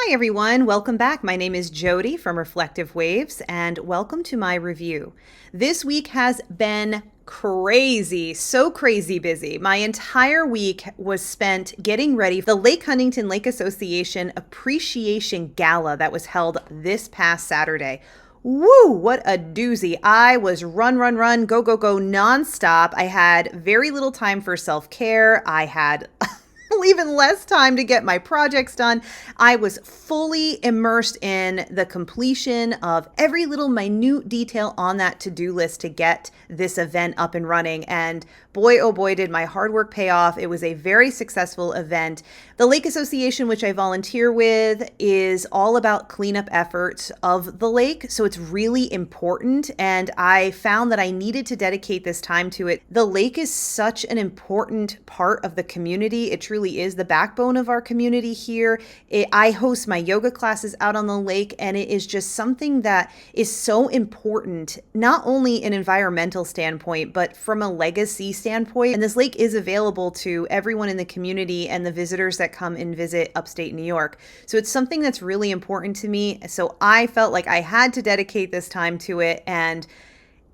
Hi everyone, welcome back. My name is Jody from Reflective Waves and welcome to my review. This week has been crazy, so crazy busy. My entire week was spent getting ready for the Lake Huntington Lake Association Appreciation Gala that was held this past Saturday. Woo, what a doozy. I was run, go, nonstop. I had very little time for self-care. I had even less time to get my projects done. I was fully immersed in the completion of every little minute detail on that to-do list to get this event up and running. And boy, oh boy, did my hard work pay off. It was a very successful event. The Lake Association, which I volunteer with, is all about cleanup efforts of the lake. So it's really important. And I found that I needed to dedicate this time to it. The lake is such an important part of the community. It truly is the backbone of our community here. I host my yoga classes out on the lake, and it is just something that is so important, not only an environmental standpoint, but from a legacy standpoint. And this lake is available to everyone in the community and the visitors that come and visit upstate New York. So it's something that's really important to me. So I felt like I had to dedicate this time to it. And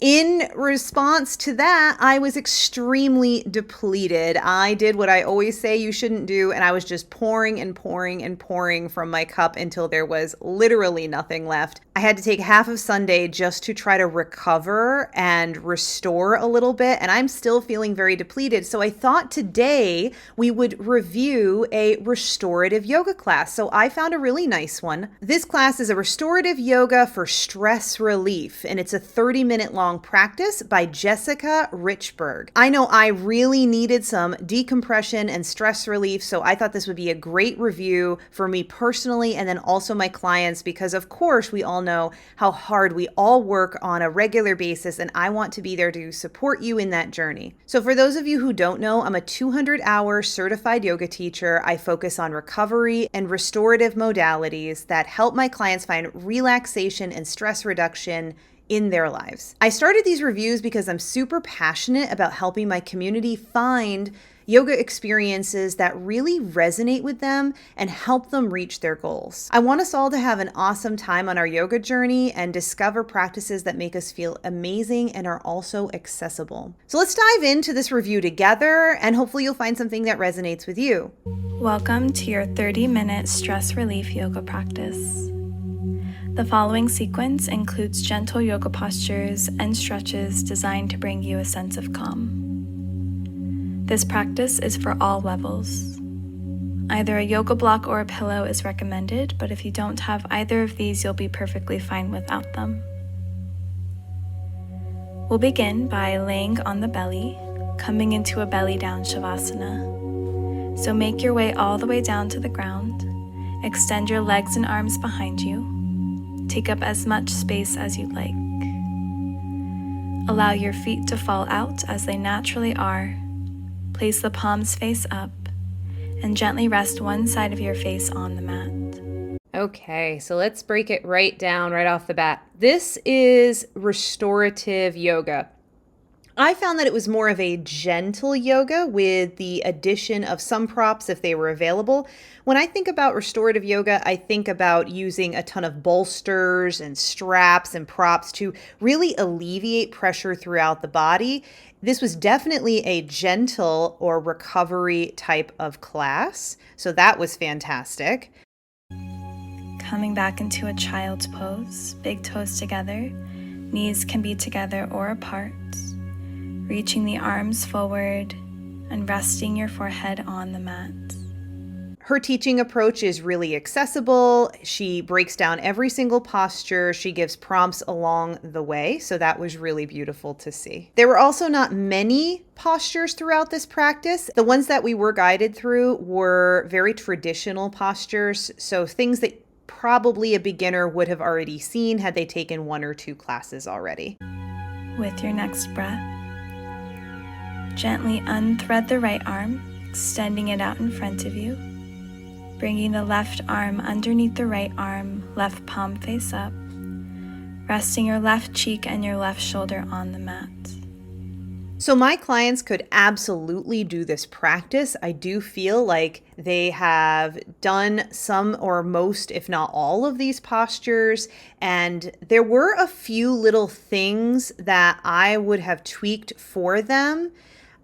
in response to that, I was extremely depleted. I did what I always say you shouldn't do, and I was just pouring and pouring and pouring from my cup until there was literally nothing left. I had to take half of Sunday just to try to recover and restore a little bit, and I'm still feeling very depleted. So I thought today we would review a restorative yoga class. So I found a really nice one. This class is a restorative yoga for stress relief, and it's a 30-minute long practice by Jessica Richberg. I know I really needed some decompression and stress relief, so I thought this would be a great review for me personally and then also my clients, because of course we all know how hard we all work on a regular basis, and I want to be there to support you in that journey. So for those of you who don't know, I'm a 200-hour certified yoga teacher. I focus on recovery and restorative modalities that help my clients find relaxation and stress reduction in their lives. I started these reviews because I'm super passionate about helping my community find yoga experiences that really resonate with them and help them reach their goals. I want us all to have an awesome time on our yoga journey and discover practices that make us feel amazing and are also accessible. So let's dive into this review together, and hopefully you'll find something that resonates with you. Welcome to your 30-minute stress relief yoga practice. The following sequence includes gentle yoga postures and stretches designed to bring you a sense of calm. This practice is for all levels. Either a yoga block or a pillow is recommended, but if you don't have either of these, you'll be perfectly fine without them. We'll begin by laying on the belly, coming into a belly down shavasana. So make your way all the way down to the ground. Extend your legs and arms behind you. Take up as much space as you'd like. Allow your feet to fall out as they naturally are. Place the palms face up and gently rest one side of your face on the mat. Okay, so let's break it right down right off the bat. This is restorative yoga. I found that it was more of a gentle yoga with the addition of some props if they were available. When I think about restorative yoga, I think about using a ton of bolsters and straps and props to really alleviate pressure throughout the body. This was definitely a gentle or recovery type of class, so that was fantastic. Coming back into a child's pose, big toes together, knees can be together or apart. Reaching the arms forward and resting your forehead on the mat. Her teaching approach is really accessible. She breaks down every single posture. She gives prompts along the way. So that was really beautiful to see. There were also not many postures throughout this practice. The ones that we were guided through were very traditional postures. So things that probably a beginner would have already seen had they taken one or two classes already. With your next breath, gently unthread the right arm, extending it out in front of you. Bringing the left arm underneath the right arm, left palm face up. Resting your left cheek and your left shoulder on the mat. So my clients could absolutely do this practice. I do feel like they have done some or most, if not all of these postures. And there were a few little things that I would have tweaked for them,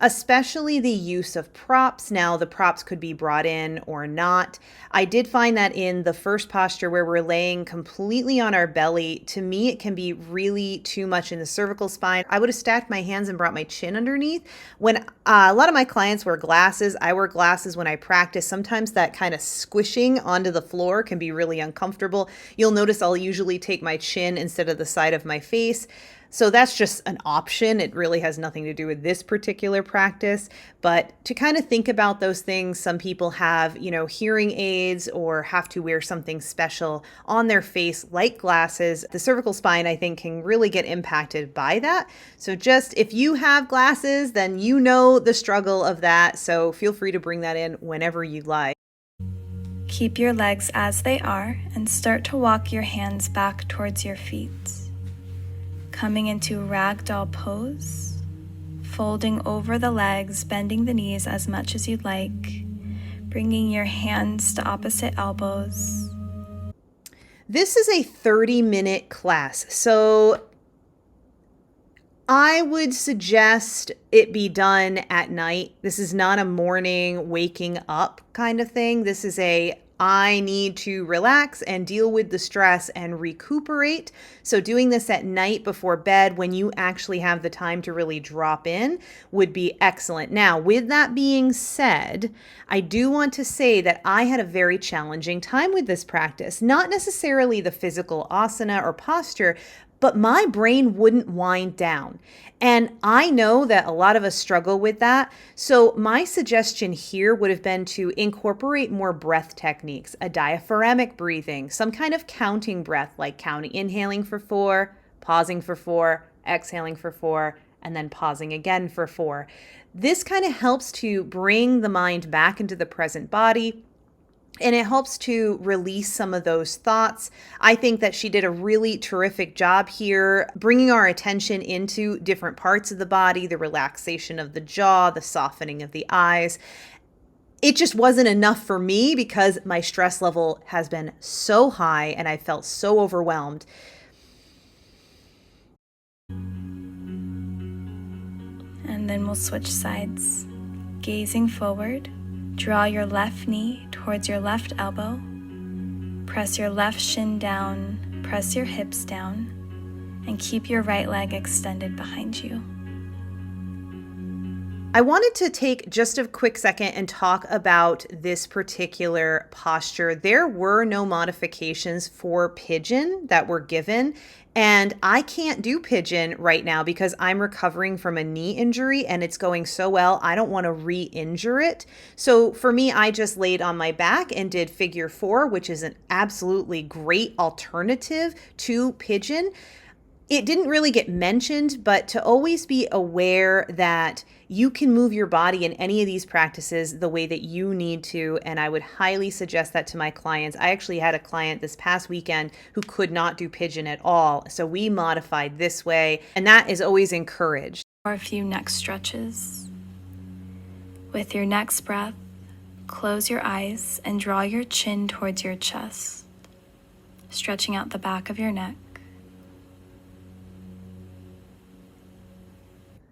especially the use of props. Now, the props could be brought in or not. I did find that in the first posture where we're laying completely on our belly, to me, it can be really too much in the cervical spine. I would have stacked my hands and brought my chin underneath. When a lot of my clients wear glasses, I wear glasses when I practice. Sometimes that kind of squishing onto the floor can be really uncomfortable. You'll notice I'll usually take my chin instead of the side of my face. So that's just an option. It really has nothing to do with this particular practice. But to kind of think about those things, some people have, hearing aids or have to wear something special on their face like glasses. The cervical spine, I think, can really get impacted by that. So just if you have glasses, then you know the struggle of that. So feel free to bring that in whenever you like. Keep your legs as they are and start to walk your hands back towards your feet. Coming into ragdoll pose, folding over the legs, bending the knees as much as you'd like, bringing your hands to opposite elbows. This is a 30-minute class, so I would suggest it be done at night. This is not a morning waking up kind of thing. This is I need to relax and deal with the stress and recuperate. So doing this at night before bed when you actually have the time to really drop in would be excellent. Now, with that being said, I do want to say that I had a very challenging time with this practice, not necessarily the physical asana or posture, but my brain wouldn't wind down. And I know that a lot of us struggle with that. So my suggestion here would have been to incorporate more breath techniques, a diaphragmatic breathing, some kind of counting breath, like inhaling for 4, pausing for 4, exhaling for 4, and then pausing again for 4. This kind of helps to bring the mind back into the present body. And it helps to release some of those thoughts. I think that she did a really terrific job here, bringing our attention into different parts of the body, the relaxation of the jaw, the softening of the eyes. It just wasn't enough for me because my stress level has been so high and I felt so overwhelmed. And then we'll switch sides. Gazing forward, draw your left knee towards your left elbow. Press your left shin down, press your hips down, and keep your right leg extended behind you. I wanted to take just a quick second and talk about this particular posture. There were no modifications for pigeon that were given, and I can't do pigeon right now because I'm recovering from a knee injury and it's going so well, I don't want to re-injure it. So for me, I just laid on my back and did figure 4, which is an absolutely great alternative to pigeon. It didn't really get mentioned, but to always be aware that you can move your body in any of these practices the way that you need to, and I would highly suggest that to my clients. I actually had a client this past weekend who could not do pigeon at all, so we modified this way, and that is always encouraged. For a few neck stretches. With your next breath, close your eyes and draw your chin towards your chest, stretching out the back of your neck.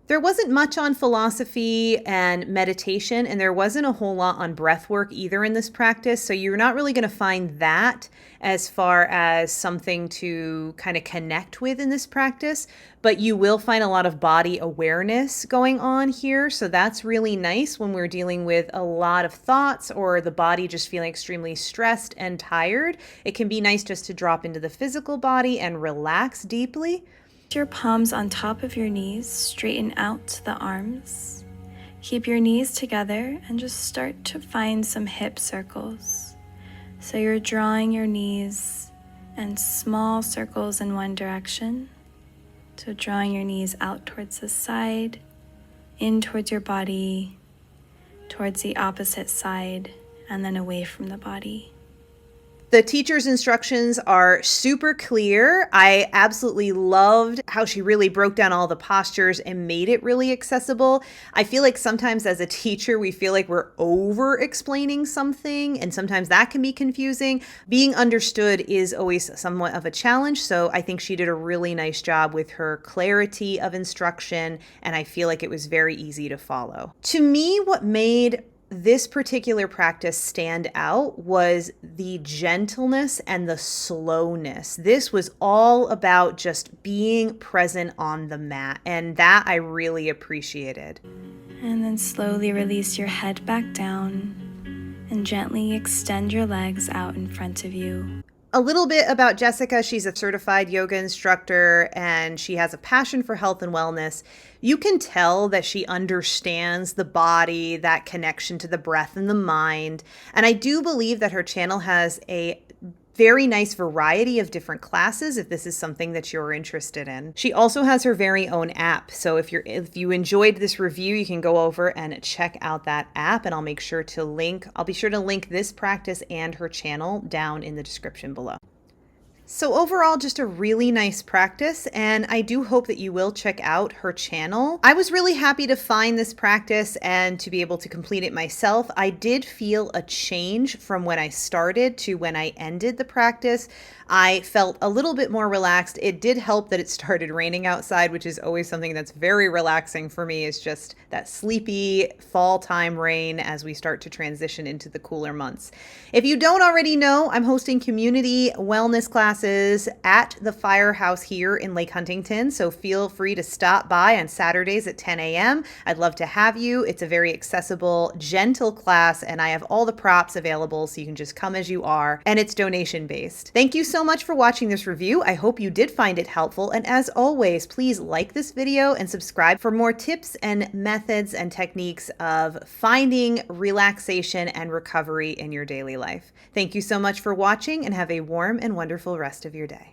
There wasn't much on philosophy and meditation, and there wasn't a whole lot on breath work either in this practice. So you're not really going to find that as far as something to kind of connect with in this practice, but you will find a lot of body awareness going on here. So that's really nice when we're dealing with a lot of thoughts or the body just feeling extremely stressed and tired. It can be nice just to drop into the physical body and relax deeply. Your palms on top of your knees, straighten out the arms. Keep your knees together and just start to find some hip circles. So you're drawing your knees and small circles in one direction. So drawing your knees out towards the side, in towards your body, towards the opposite side, and then away from the body. The teacher's instructions are super clear. I absolutely loved how she really broke down all the postures and made it really accessible. I feel like sometimes as a teacher, we feel like we're over explaining something, and sometimes that can be confusing. Being understood is always somewhat of a challenge, so I think she did a really nice job with her clarity of instruction, and I feel like it was very easy to follow. To me, what made this particular practice stand out was the gentleness and the slowness. This was all about just being present on the mat, and that I really appreciated. And then slowly release your head back down and gently extend your legs out in front of you. A little bit about Jessica. She's a certified yoga instructor and she has a passion for health and wellness. You can tell that she understands the body, that connection to the breath and the mind. And I do believe that her channel has a very nice variety of different classes if this is something that you're interested in. She also has her very own app. So if you enjoyed this review, you can go over and check out that app, and I'll be sure to link this practice and her channel down in the description below. So overall, just a really nice practice, and I do hope that you will check out her channel. I was really happy to find this practice and to be able to complete it myself. I did feel a change from when I started to when I ended the practice. I felt a little bit more relaxed. It did help that it started raining outside, which is always something that's very relaxing for me, is just that sleepy fall time rain as we start to transition into the cooler months. If you don't already know, I'm hosting community wellness classes at the Firehouse here in Lake Huntington, so feel free to stop by on Saturdays at 10 a.m. I'd love to have you. It's a very accessible, gentle class, and I have all the props available so you can just come as you are, and it's donation based. Thank you so much for watching this review. I hope you did find it helpful, and as always, please like this video and subscribe for more tips and methods and techniques of finding relaxation and recovery in your daily life. Thank you so much for watching, and have a warm and wonderful rest of your day.